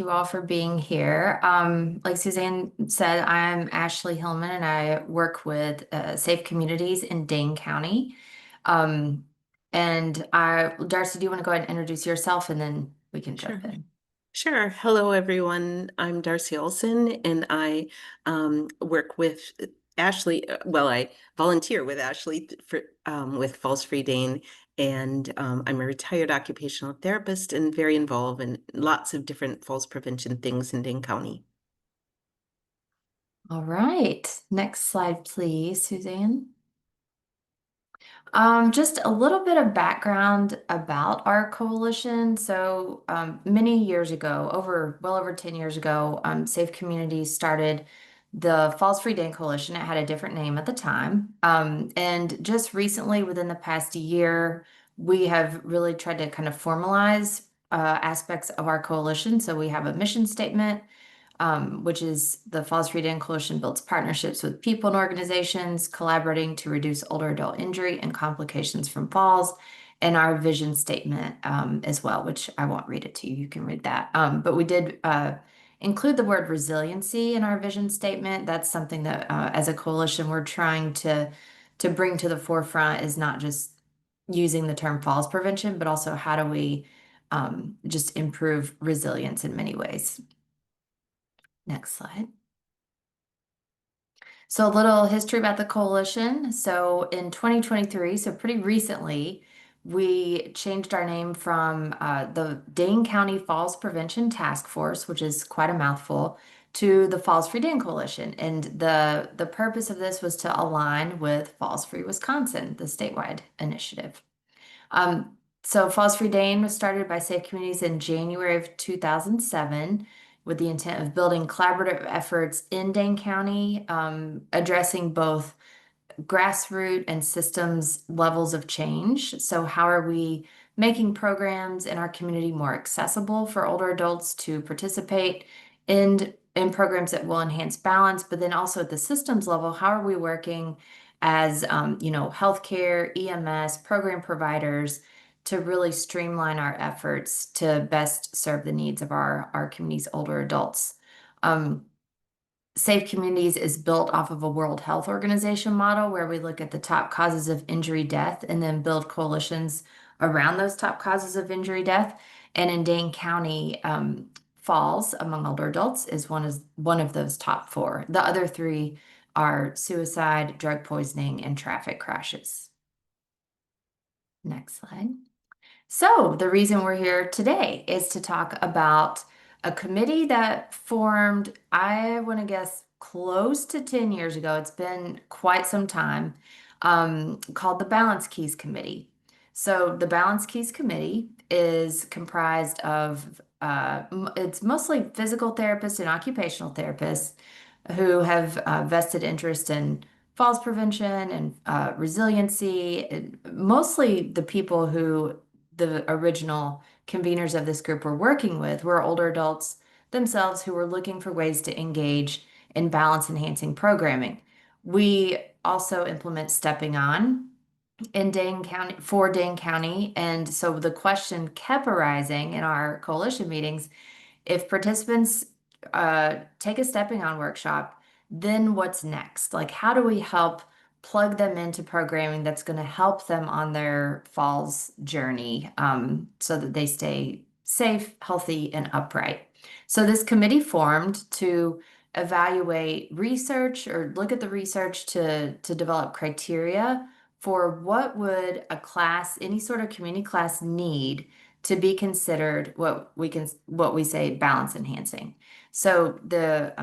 you all for being here. Like Suzanne said, I'm Ashley Hillman and I work with Safe Communities in Dane County. Um, Darcy, do you want to go ahead and introduce yourself and then we can jump Sure. in? Sure. Hello, everyone. I'm Darcy Olson, and I work with Ashley. Well, I volunteer with Ashley for with Falls Free Dane, and I'm a retired occupational therapist and very involved in lots of different falls prevention things in Dane County. All right. Next slide, please, Suzanne. Just a little bit of background about our coalition. Many years ago, well over 10 years ago, Safe Communities started the Falls Free Dane Coalition. It had a different name at the time. And just recently, within the past year, we have really tried to kind of formalize aspects of our coalition. So we have a mission statement, which is the Falls Free Dane Coalition builds partnerships with people and organizations collaborating to reduce older adult injury and complications from falls. And our vision statement as well, which I won't read it to you. You can read that. But we did include the word resiliency in our vision statement. That's something that, as a coalition, we're trying to bring to the forefront is not just using the term falls prevention, but also how do we just improve resilience in many ways. Next slide. So a little history about the coalition. So in 2023, so pretty recently, we changed our name from the Dane County Falls Prevention Task Force, which is quite a mouthful, to the Falls Free Dane Coalition. And the purpose of this was to align with Falls Free Wisconsin, the statewide initiative. So Falls Free Dane was started by Safe Communities in January of 2007 with the intent of building collaborative efforts in Dane County, addressing both grassroots and systems levels of change. So how are we making programs in our community more accessible for older adults to participate in programs that will enhance balance, but then also at the systems level, how are we working as healthcare, EMS, program providers to really streamline our efforts to best serve the needs of our community's older adults. Um, Safe Communities is built off of a World Health Organization model where we look at the top causes of injury death and then build coalitions around those top causes of injury death. And in Dane County, falls among older adults is one of those top four. The other three are suicide, drug poisoning, and traffic crashes. Next slide. So, the reason we're here today is to talk about a committee that formed, I want to guess, close to 10 years ago. It's been quite some time, called the Balance Keys Committee. So, the Balance Keys Committee is comprised of, it's mostly physical therapists and occupational therapists who have vested interest in falls prevention and resiliency, and mostly the people who the original conveners of this group were working with were older adults themselves who were looking for ways to engage in balance enhancing programming. We also implement Stepping On in Dane County for Dane County. And so the question kept arising in our coalition meetings, if participants take a Stepping On workshop, then what's next? Like, how do we help plug them into programming that's going to help them on their falls journey so that they stay safe, healthy, and upright? So this committee formed to evaluate research or look at the research to develop criteria for what would a class, any sort of community class need to be considered what we say balance enhancing. So the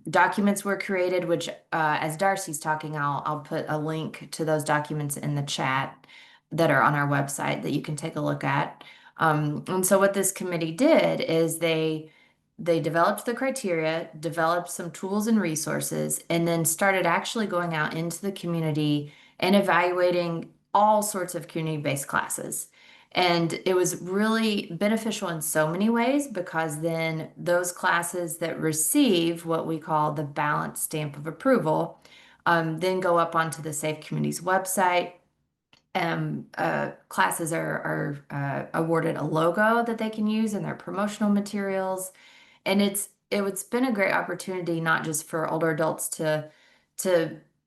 documents were created, which as Darcy's talking, I'll put a link to those documents in the chat that are on our website that you can take a look at. And so what this committee did is they developed the criteria, developed some tools and resources, and then started actually going out into the community and evaluating all sorts of community-based classes. And it was really beneficial in so many ways because then those classes that receive what we call the balance stamp of approval then go up onto the Safe Communities website. Classes are awarded a logo that they can use in their promotional materials. And it's been a great opportunity not just for older adults to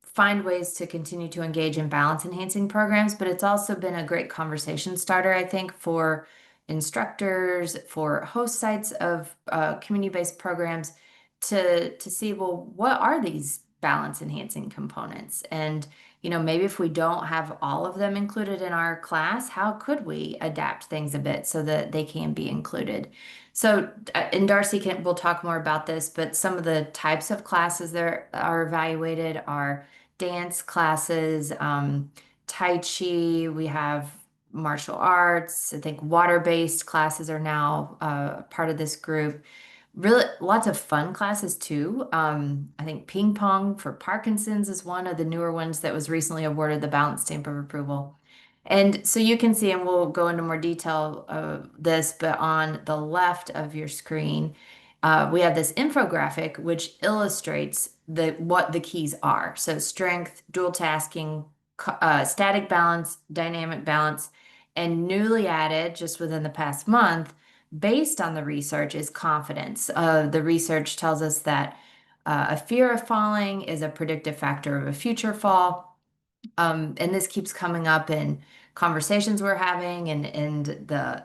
find ways to continue to engage in balance enhancing programs, but it's also been a great conversation starter, I think, for instructors, for host sites of community-based programs to see, well, what are these balance enhancing components? And maybe if we don't have all of them included in our class, how could we adapt things a bit so that they can be included? So, and Darcy will talk more about this, but some of the types of classes that are evaluated are dance classes, Tai Chi, we have martial arts. I think water-based classes are now part of this group. Really, lots of fun classes too. I think ping pong for Parkinson's is one of the newer ones that was recently awarded the Balance Stamp of Approval. And so you can see, and we'll go into more detail of this, but on the left of your screen, we have this infographic which illustrates what the keys are. So strength, dual tasking, static balance, dynamic balance, and newly added just within the past month, based on the research, is confidence. The research tells us that a fear of falling is a predictive factor of a future fall. And this keeps coming up in conversations we're having and the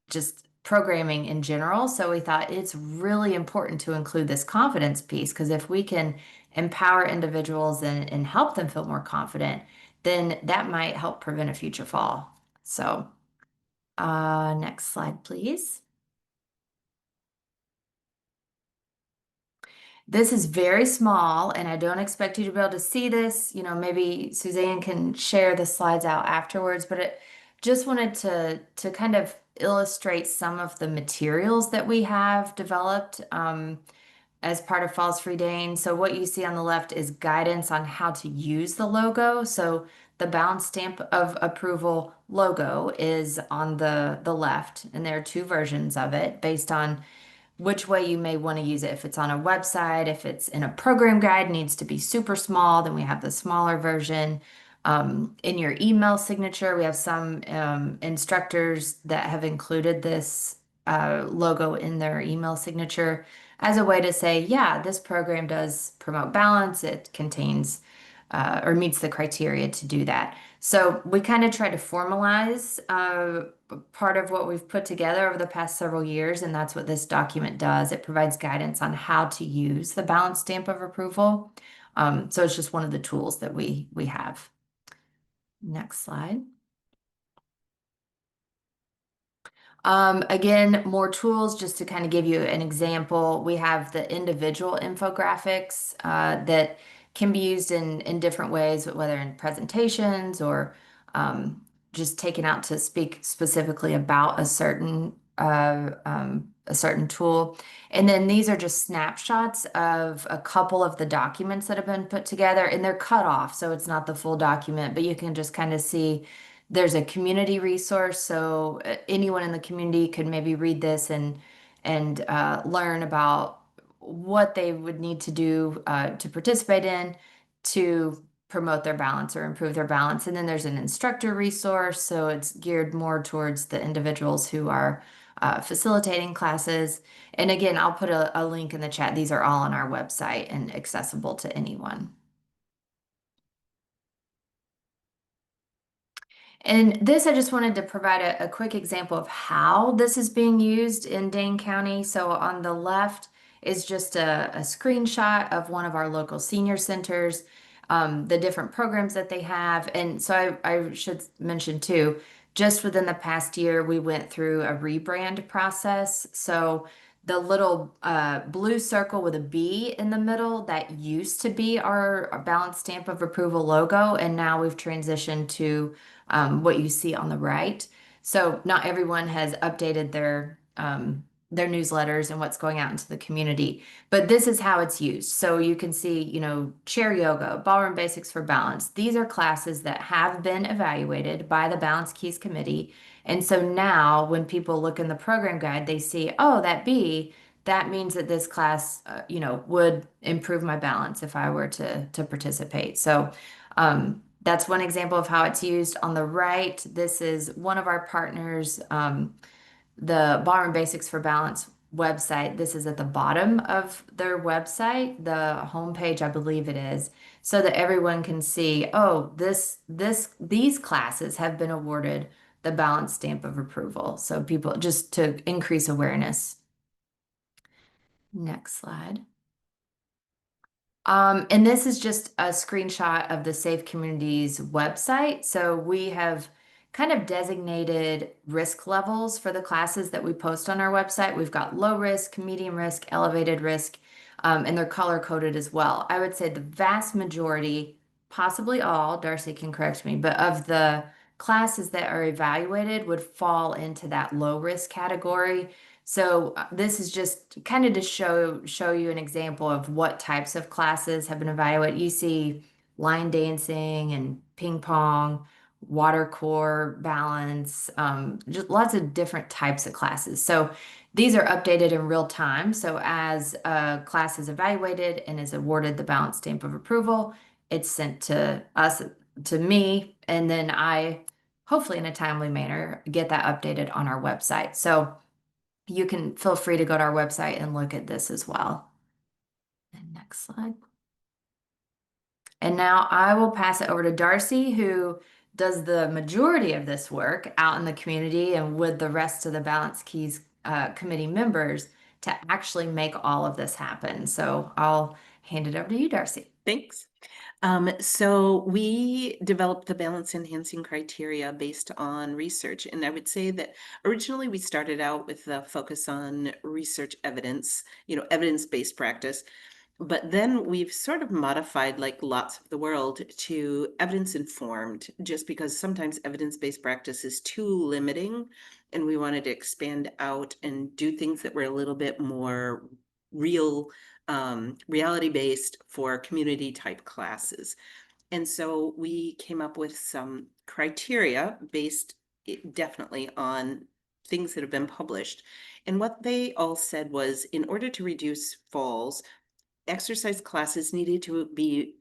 just programming in general. So we thought it's really important to include this confidence piece because if we can empower individuals and help them feel more confident, then that might help prevent a future fall. So, next slide, please. This is very small, and I don't expect you to be able to see this. Maybe Suzanne can share the slides out afterwards, but it just wanted to kind of illustrate some of the materials that we have developed as part of Falls Free Dane. So what you see on the left is guidance on how to use the logo. So the Balance Stamp of Approval logo is on the left, and there are two versions of it based on which way you may want to use it. If it's on a website, if it's in a program guide, needs to be super small, then we have the smaller version. In your email signature, we have some instructors that have included this logo in their email signature as a way to say, yeah, this program does promote balance. It contains or meets the criteria to do that. So we kind of try to formalize part of what we've put together over the past several years, and that's what this document does. It provides guidance on how to use the Balance Stamp of Approval. So it's just one of the tools that we have. Next slide. Again, more tools just to kind of give you an example. We have the individual infographics that can be used in different ways, whether in presentations or just taken out to speak specifically about a certain tool. And then these are just snapshots of a couple of the documents that have been put together, and they're cut off, so it's not the full document, but you can just kind of see there's a community resource, so anyone in the community could maybe read this and learn about what they would need to do to participate in to promote their balance or improve their balance. And then there's an instructor resource, so it's geared more towards the individuals who are facilitating classes. And again, I'll put a link in the chat. These are all on our website and accessible to anyone. And this, I just wanted to provide a quick example of how this is being used in Dane County. So on the left is just a screenshot of one of our local senior centers, the different programs that they have. And so I should mention too, just within the past year, we went through a rebrand process. So the little blue circle with a B in the middle, that used to be our Balance Stamp of Approval logo. And now we've transitioned to what you see on the right. So not everyone has updated their newsletters and what's going out into the community, but this is how it's used. So you can see, chair yoga, ballroom basics for balance. These are classes that have been evaluated by the Balance Keys Committee. And so now when people look in the program guide, they see, oh, that means that this class, would improve my balance if I were to participate. So, that's one example of how it's used. On the right, this is one of our partners, the Ballroom Basics for Balance website. This is at the bottom of their website, the homepage, I believe it is, so that everyone can see, oh, these classes have been awarded the balance stamp of approval. So people, just to increase awareness. Next slide. And this is just a screenshot of the Safe Communities website. So we have kind of designated risk levels for the classes that we post on our website. We've got low risk, medium risk, elevated risk, and they're color coded as well. I would say the vast majority, possibly all, Darcy can correct me, but of the classes that are evaluated would fall into that low risk category. So this is just kind of to show you an example of what types of classes have been evaluated. You see line dancing and ping pong, water core, balance, just lots of different types of classes. So these are updated in real time. So as a class is evaluated and is awarded the balance stamp of approval, it's sent to us, to me, and then I, hopefully in a timely manner, get that updated on our website. So you can feel free to go to our website and look at this as well. And next slide. And now I will pass it over to Darcy, who does the majority of this work out in the community and with the rest of the Balance Keys committee members to actually make all of this happen. So I'll hand it over to you, Darcy. Thanks. So we developed the balance enhancing criteria based on research. And I would say that originally we started out with the focus on research evidence, evidence-based practice. But then we've sort of modified, like lots of the world, to evidence informed, just because sometimes evidence-based practice is too limiting. And we wanted to expand out and do things that were a little bit more real, reality-based for community type classes. And so we came up with some criteria based definitely on things that have been published. And what they all said was, in order to reduce falls, exercise classes needed to be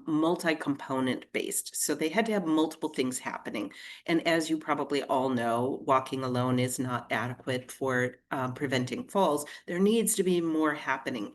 multi-component based. So they had to have multiple things happening. And as you probably all know, walking alone is not adequate for preventing falls. There needs to be more happening.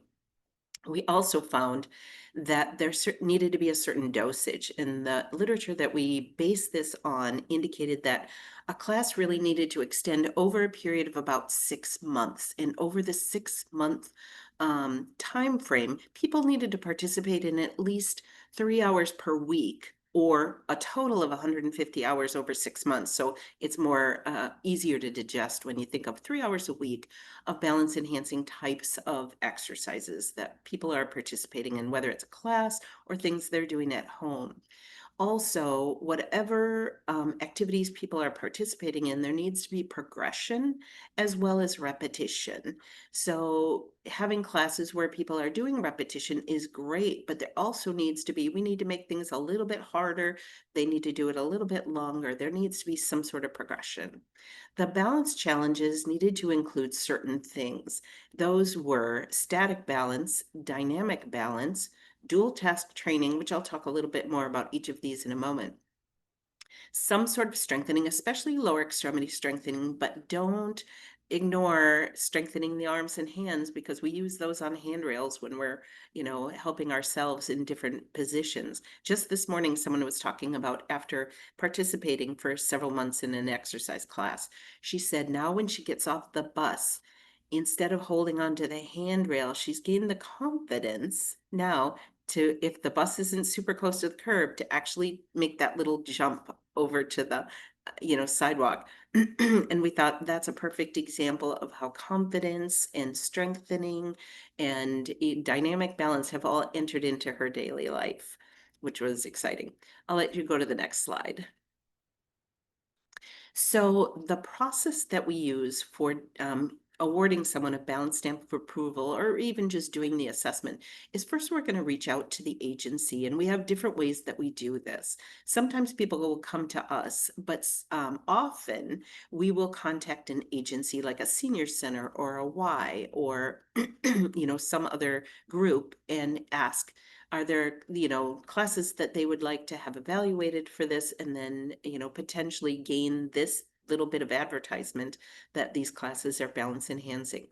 We also found that there needed to be a certain dosage, and the literature that we based this on indicated that a class really needed to extend over a period of about 6 months. And over the 6-month time frame, people needed to participate in at least 3 hours per week, or a total of 150 hours over 6 months. So it's more easier to digest when you think of 3 hours a week of balance enhancing types of exercises that people are participating in, whether it's a class or things they're doing at home. Also, whatever activities people are participating in, there needs to be progression as well as repetition. So having classes where people are doing repetition is great, but there also needs to be, we need to make things a little bit harder. They need to do it a little bit longer. There needs to be some sort of progression. The balance challenges needed to include certain things. Those were static balance, dynamic balance, dual task training, which I'll talk a little bit more about each of these in a moment. Some sort of strengthening, especially lower extremity strengthening, but don't ignore strengthening the arms and hands, because we use those on handrails when we're, helping ourselves in different positions. Just this morning, someone was talking about, after participating for several months in an exercise class, she said now when she gets off the bus, instead of holding onto the handrail, she's gained the confidence now to, if the bus isn't super close to the curb, to actually make that little jump over to the sidewalk. And we thought that's a perfect example of how confidence and strengthening and a dynamic balance have all entered into her daily life, which was exciting. I'll let you go to the next slide. So the process that we use for awarding someone a balance stamp of approval, or even just doing the assessment, is first we're going to reach out to the agency, and we have different ways that we do this. Sometimes people will come to us, but often we will contact an agency like a senior center or a Y, or some other group, and ask, are there, classes that they would like to have evaluated for this, and then, potentially gain this little bit of advertisement that these classes are balance enhancing.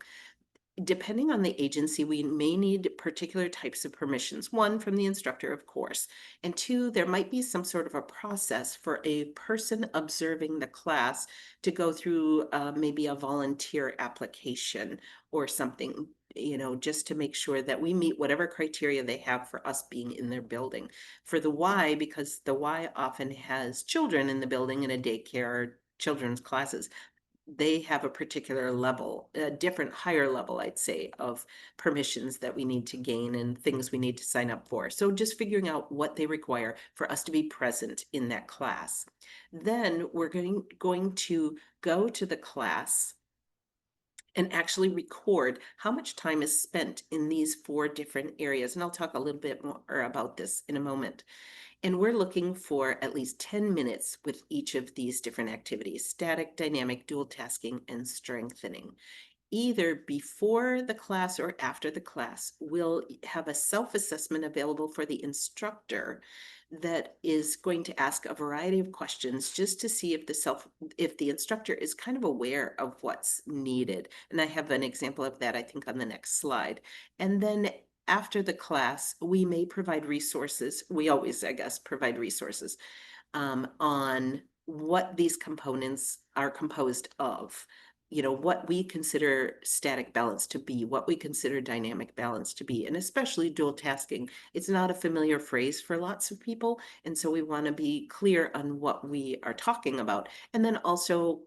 Depending on the agency, we may need particular types of permissions. One, from the instructor, of course. And two, there might be some sort of a process for a person observing the class to go through maybe a volunteer application or something, just to make sure that we meet whatever criteria they have for us being in their building. For the Y, because the Y often has children in the building in a daycare or children's classes, they have a particular level, a different higher level, I'd say, of permissions that we need to gain and things we need to sign up for. So just figuring out what they require for us to be present in that class. Then we're going to go to the class and actually record how much time is spent in these 4 different areas. And I'll talk a little bit more about this in a moment. And we're looking for at least 10 minutes with each of these different activities: static, dynamic, dual tasking, and strengthening. Either before the class or after the class, we'll have a self-assessment available for the instructor that is going to ask a variety of questions just to see if the instructor is kind of aware of what's needed. And I have an example of that, I think, on the next slide. And then after the class, we may provide resources. We always, I guess, provide resources on what these components are composed of. What we consider static balance to be, what we consider dynamic balance to be, and especially dual tasking. It's not a familiar phrase for lots of people, and so we want to be clear on what we are talking about. And then also,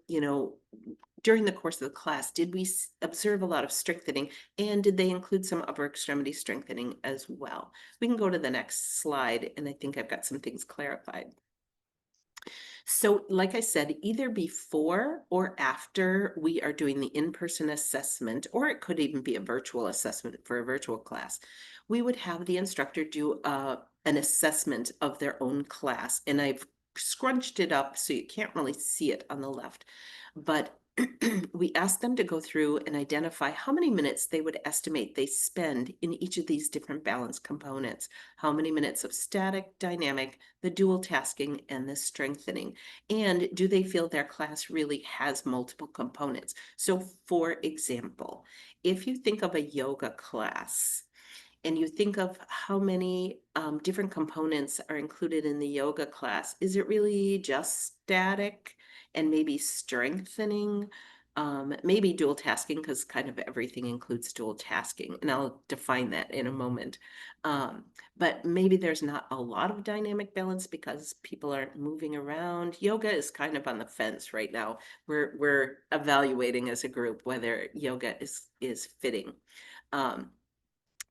during the course of the class, did we observe a lot of strengthening, and did they include some upper extremity strengthening as well? We can go to the next slide, and I think I've got some things clarified. So like I said, either before or after we are doing the in-person assessment, or it could even be a virtual assessment for a virtual class, we would have the instructor do an assessment of their own class. And I've scrunched it up so you can't really see it on the left. But we asked them to go through and identify how many minutes they would estimate they spend in each of these different balance components. How many minutes of static, dynamic, the dual tasking, and the strengthening. And do they feel their class really has multiple components? So for example, if you think of a yoga class, and you think of how many different components are included in the yoga class, is it really just static and maybe strengthening? Maybe dual tasking, because kind of everything includes dual tasking, and I'll define that in a moment. But maybe there's not a lot of dynamic balance because people aren't moving around. Yoga is kind of on the fence right now. We're evaluating as a group whether yoga is fitting.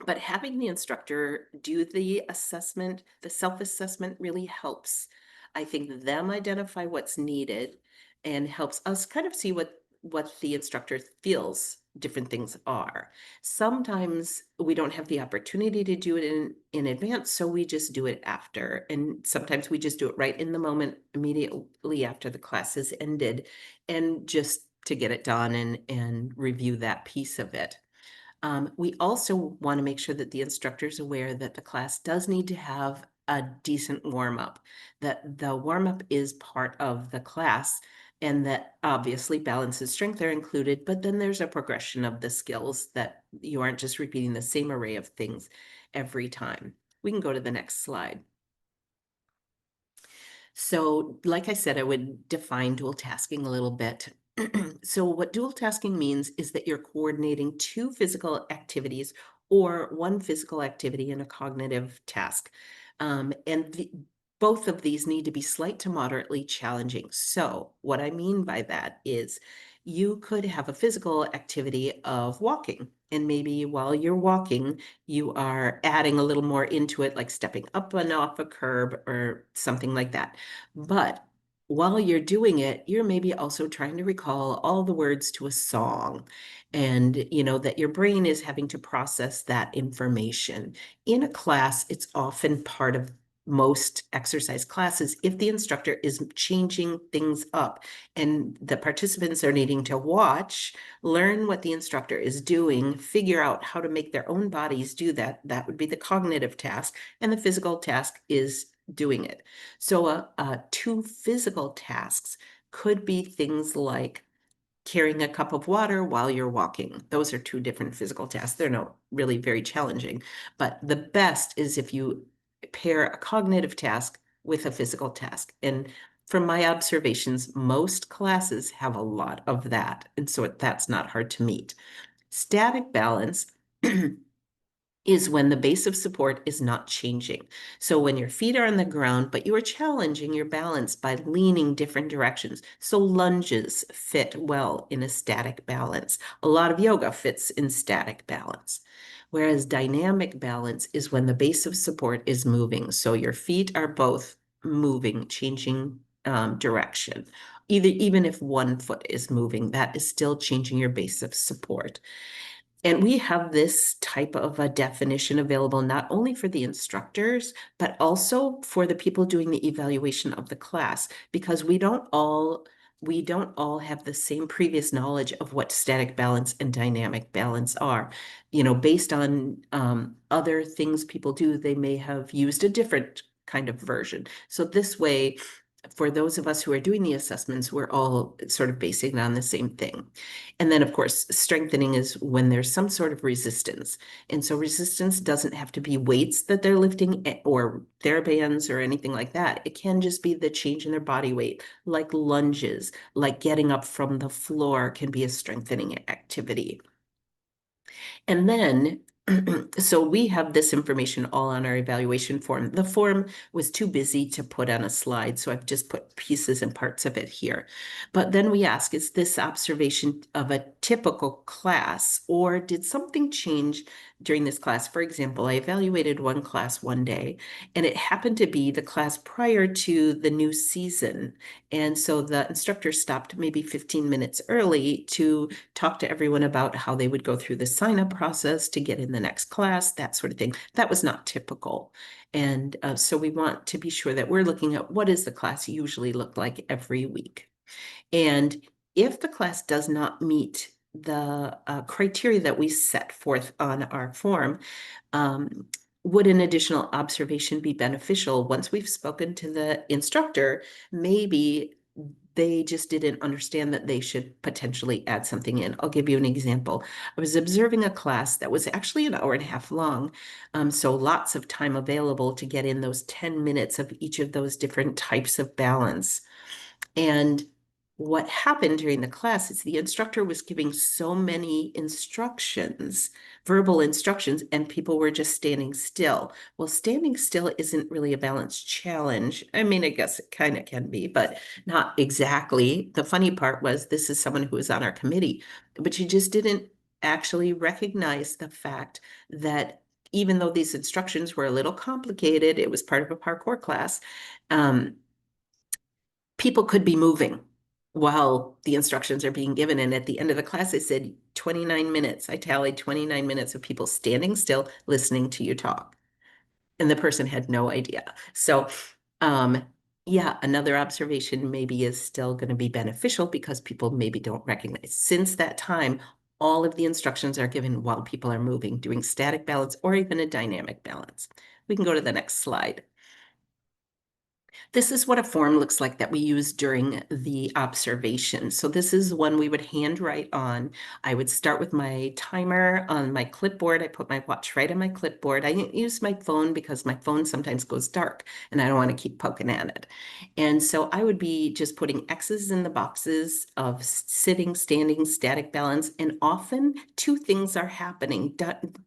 But having the instructor do the assessment, the self-assessment, really helps, I think, them identify what's needed and helps us kind of see what the instructor feels different things are. Sometimes we don't have the opportunity to do it in advance, so we just do it after. And sometimes we just do it right in the moment, immediately after the class has ended, and just to get it done and review that piece of it. We also want to make sure that the instructor is aware that the class does need to have a decent warm-up, that the warm-up is part of the class, and that obviously balance and strength are included, but then there's a progression of the skills, that you aren't just repeating the same array of things every time. We can go to the next slide. So like I said, I would define dual tasking a little bit. So what dual tasking means is that you're coordinating 2 physical activities or 1 physical activity and a cognitive task. Both of these need to be slight to moderately challenging. So what I mean by that is you could have a physical activity of walking, and maybe while you're walking, you are adding a little more into it, like stepping up and off a curb or something like that. But while you're doing it, you're maybe also trying to recall all the words to a song, and that your brain is having to process that information. In a class, it's often part of most exercise classes if the instructor is changing things up and the participants are needing to watch, learn what the instructor is doing, figure out how to make their own bodies do that. That would be the cognitive task, and the physical task is doing it. So 2 physical tasks could be things like carrying a cup of water while you're walking. Those are two different physical tasks. They're not really very challenging, but the best is if you pair a cognitive task with a physical task. And from my observations, most classes have a lot of that. And so that's not hard to meet. Static balance is when the base of support is not changing. So when your feet are on the ground, but you are challenging your balance by leaning different directions. So lunges fit well in a static balance. A lot of yoga fits in static balance. Whereas dynamic balance is when the base of support is moving. So your feet are both moving, changing direction. Even if one foot is moving, that is still changing your base of support. And we have this type of a definition available not only for the instructors, but also for the people doing the evaluation of the class, because we don't all have the same previous knowledge of what static balance and dynamic balance are. Based on other things people do, they may have used a different kind of version. So this way, for those of us who are doing the assessments, we're all sort of basing it on the same thing. And then, of course, strengthening is when there's some sort of resistance. And so resistance doesn't have to be weights that they're lifting or TheraBands or anything like that. It can just be the change in their body weight, like lunges, like getting up from the floor can be a strengthening activity. And then, so we have this information all on our evaluation form. The form was too busy to put on a slide, so I've just put pieces and parts of it here. But then we ask, is this observation of a typical class, or did something change during this class? For example, I evaluated one class one day, and it happened to be the class prior to the new season. And so the instructor stopped maybe 15 minutes early to talk to everyone about how they would go through the sign-up process to get in the next class, that sort of thing. That was not typical. And so we want to be sure that we're looking at what does the class usually look like every week. And if the class does not meet the criteria that we set forth on our form, would an additional observation be beneficial? Once we've spoken to the instructor, maybe they just didn't understand that they should potentially add something in. I'll give you an example. I was observing a class that was actually an hour and a half long, so lots of time available to get in those 10 minutes of each of those different types of balance. And what happened during the class is the instructor was giving so many instructions, verbal instructions, and people were just standing still. Well, standing still isn't really a balance challenge. I mean, I guess it kind of can be, but not exactly. The funny part was this is someone who was on our committee, but she just didn't actually recognize the fact that even though these instructions were a little complicated, it was part of a parkour class, people could be moving while the instructions are being given. And at the end of the class, I said 29 minutes. I tallied 29 minutes of people standing still, listening to you talk. And the person had no idea. So, yeah, another observation maybe is still going to be beneficial because people maybe don't recognize. Since that time, all of the instructions are given while people are moving, doing static balance or even a dynamic balance. We can go to the next slide. This is what a form looks like that we use during the observation. So this is one we would handwrite on. I would start with my timer on my clipboard. I put my watch right on my clipboard. I use my phone because my phone sometimes goes dark and I don't want to keep poking at it. And so I would be just putting X's in the boxes of sitting, standing, static balance, and often two things are happening.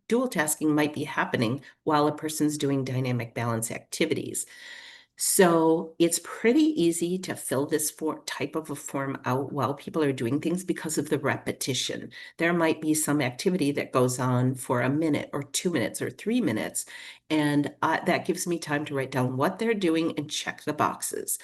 Dual tasking might be happening while a person's doing dynamic balance activities. So it's pretty easy to fill this type of a form out while people are doing things because of the repetition. There might be some activity that goes on for a minute or 2 minutes or 3 minutes, and that gives me time to write down what they're doing and check the boxes.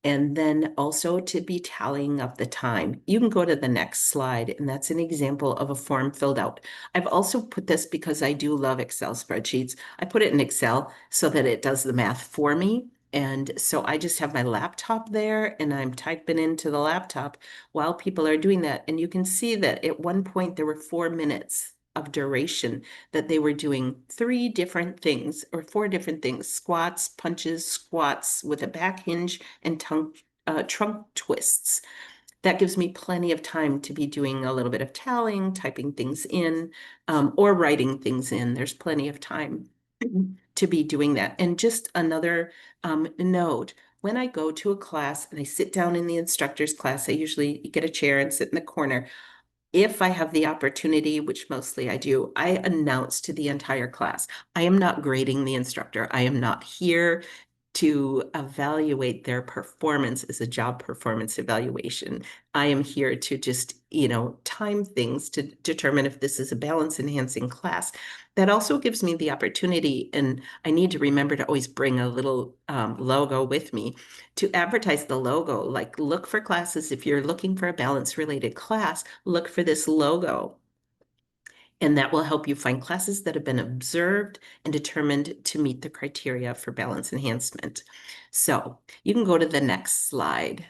And then also to be tallying up the time. You can go to the next slide, and that's an example of a form filled out. I've also put this because I do love Excel spreadsheets. I put it in Excel so that it does the math for me. And so I just have my laptop there and I'm typing into the laptop while people are doing that. And you can see that at one point there were 4 minutes of duration that they were doing 3 different things or 4 different things: squats, punches, squats with a back hinge, and trunk twists. That gives me plenty of time to be doing a little bit of tallying, typing things in, or writing things in. There's plenty of time to be doing that. And just another note, when I go to a class and I sit down in the instructor's class, I usually get a chair and sit in the corner. If I have the opportunity, which mostly I do, I announce to the entire class, I am not grading the instructor. I am not here to evaluate their performance as a job performance evaluation. I am here to just, time things to determine if this is a balance enhancing class. That also gives me the opportunity, and I need to remember to always bring a little logo with me to advertise the logo. Like, look for classes. If you're looking for a balance related class, look for this logo. And that will help you find classes that have been observed and determined to meet the criteria for balance enhancement. So you can go to the next slide.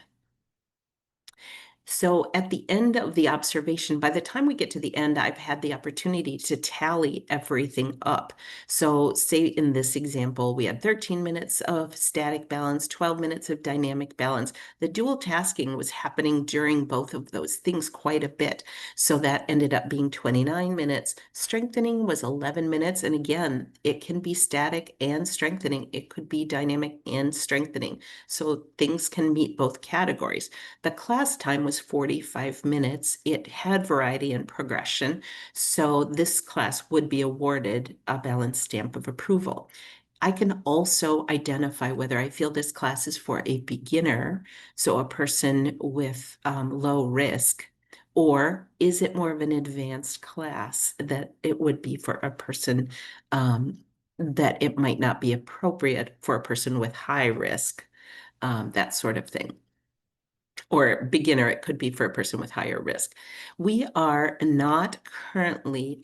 So at the end of the observation, by the time we get to the end, I've had the opportunity to tally everything up. So say in this example, we had 13 minutes of static balance, 12 minutes of dynamic balance. The dual tasking was happening during both of those things quite a bit. So that ended up being 29 minutes. Strengthening was 11 minutes. And again, it can be static and strengthening. It could be dynamic and strengthening. So things can meet both categories. The class time was 45 minutes. It had variety and progression. So this class would be awarded a balance stamp of approval. I can also identify whether I feel this class is for a beginner, so a person with low risk, or is it more of an advanced class that it would be for a person that it might not be appropriate for a person with high risk, that sort of thing. Or beginner, it could be for a person with higher risk. We are not currently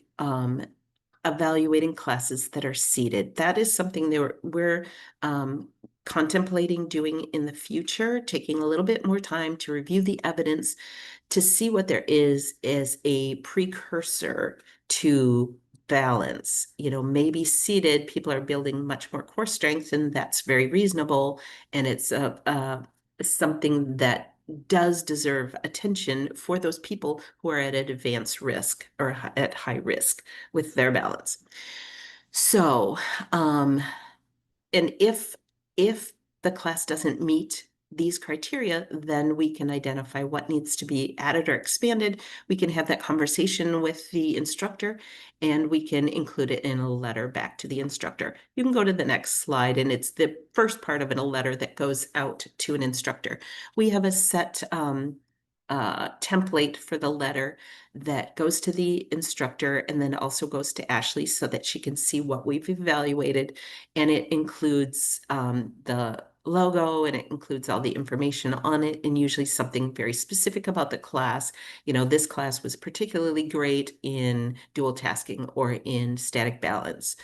evaluating classes that are seated. That is something that we're contemplating doing in the future, taking a little bit more time to review the evidence to see what there is as a precursor to balance. Maybe seated, people are building much more core strength, and that's very reasonable. And it's something that does deserve attention for those people who are at an advanced risk or at high risk with their balance. So, and if the class doesn't meet these criteria, then we can identify what needs to be added or expanded. We can have that conversation with the instructor, and we can include it in a letter back to the instructor. You can go to the next slide, and it's the first part of a letter that goes out to an instructor. We have a set template for the letter that goes to the instructor and then also goes to Ashley so that she can see what we've evaluated. And it includes the logo, and it includes all the information on it, and usually something very specific about the class. This class was particularly great in dual tasking or in static balance.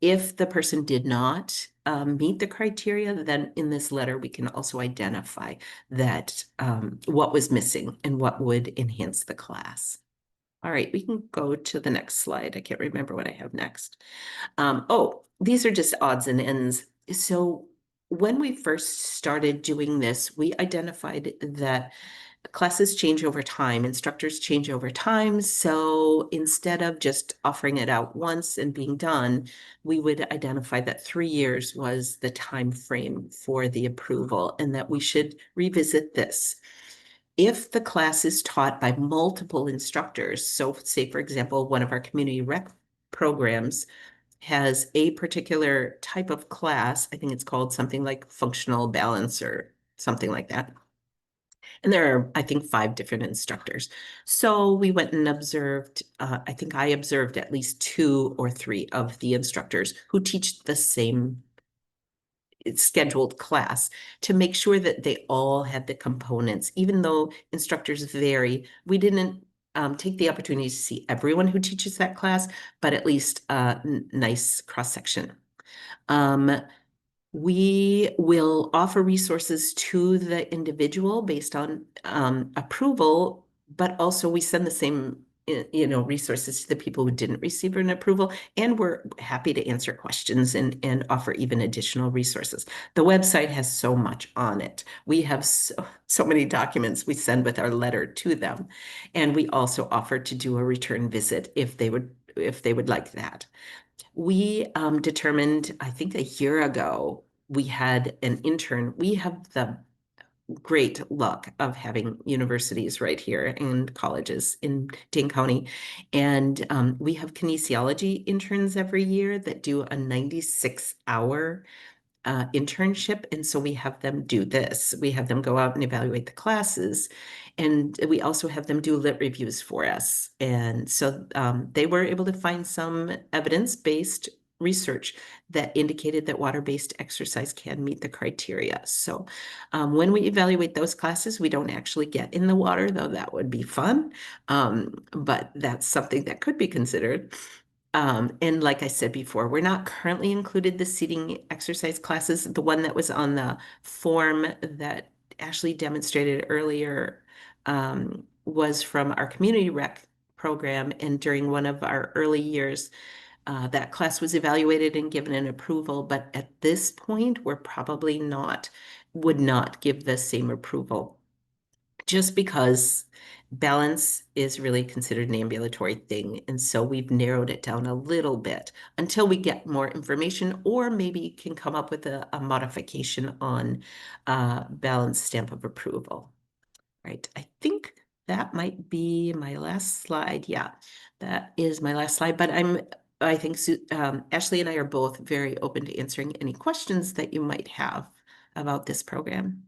If the person did not meet the criteria, then in this letter, we can also identify that what was missing and what would enhance the class. All right, we can go to the next slide. I can't remember what I have next. Oh, these are just odds and ends. So when we first started doing this, we identified that classes change over time, instructors change over time. So instead of just offering it out once and being done, we would identify that 3 years was the time frame for the approval and that we should revisit this. If the class is taught by multiple instructors, so say, for example, one of our community rec programs has a particular type of class, I think it's called something like functional balance or something like that. And there are, I think, 5 different instructors. So we went and observed, I think I observed at least 2 or 3 of the instructors who teach the same scheduled class to make sure that they all had the components. Even though instructors vary, we didn't take the opportunity to see everyone who teaches that class, but at least a nice cross-section. We will offer resources to the individual based on approval, but also we send the same resources to the people who didn't receive an approval, and we're happy to answer questions and offer even additional resources. The website has so much on it. We have so many documents we send with our letter to them, and we also offer to do a return visit if they would like that. We determined, I think a year ago, we had an intern. We have the great luck of having universities right here and colleges in Dane County. And we have kinesiology interns every year that do a 96-hour internship. And so we have them do this. We have them go out and evaluate the classes. And we also have them do lit reviews for us. And so they were able to find some evidence-based research that indicated that water-based exercise can meet the criteria. So when we evaluate those classes, we don't actually get in the water, though that would be fun. But that's something that could be considered. And like I said before, we're not currently included the seating exercise classes. The one that was on the form that Ashley demonstrated earlier was from our community rec program. And during one of our early years, that class was evaluated and given an approval. But at this point, we're probably would not give the same approval, just because balance is really considered an ambulatory thing. And so we've narrowed it down a little bit until we get more information, or maybe can come up with a modification on balance stamp of approval. Right. I think that might be my last slide. Yeah, that is my last slide. But I think Ashley and I are both very open to answering any questions that you might have about this program.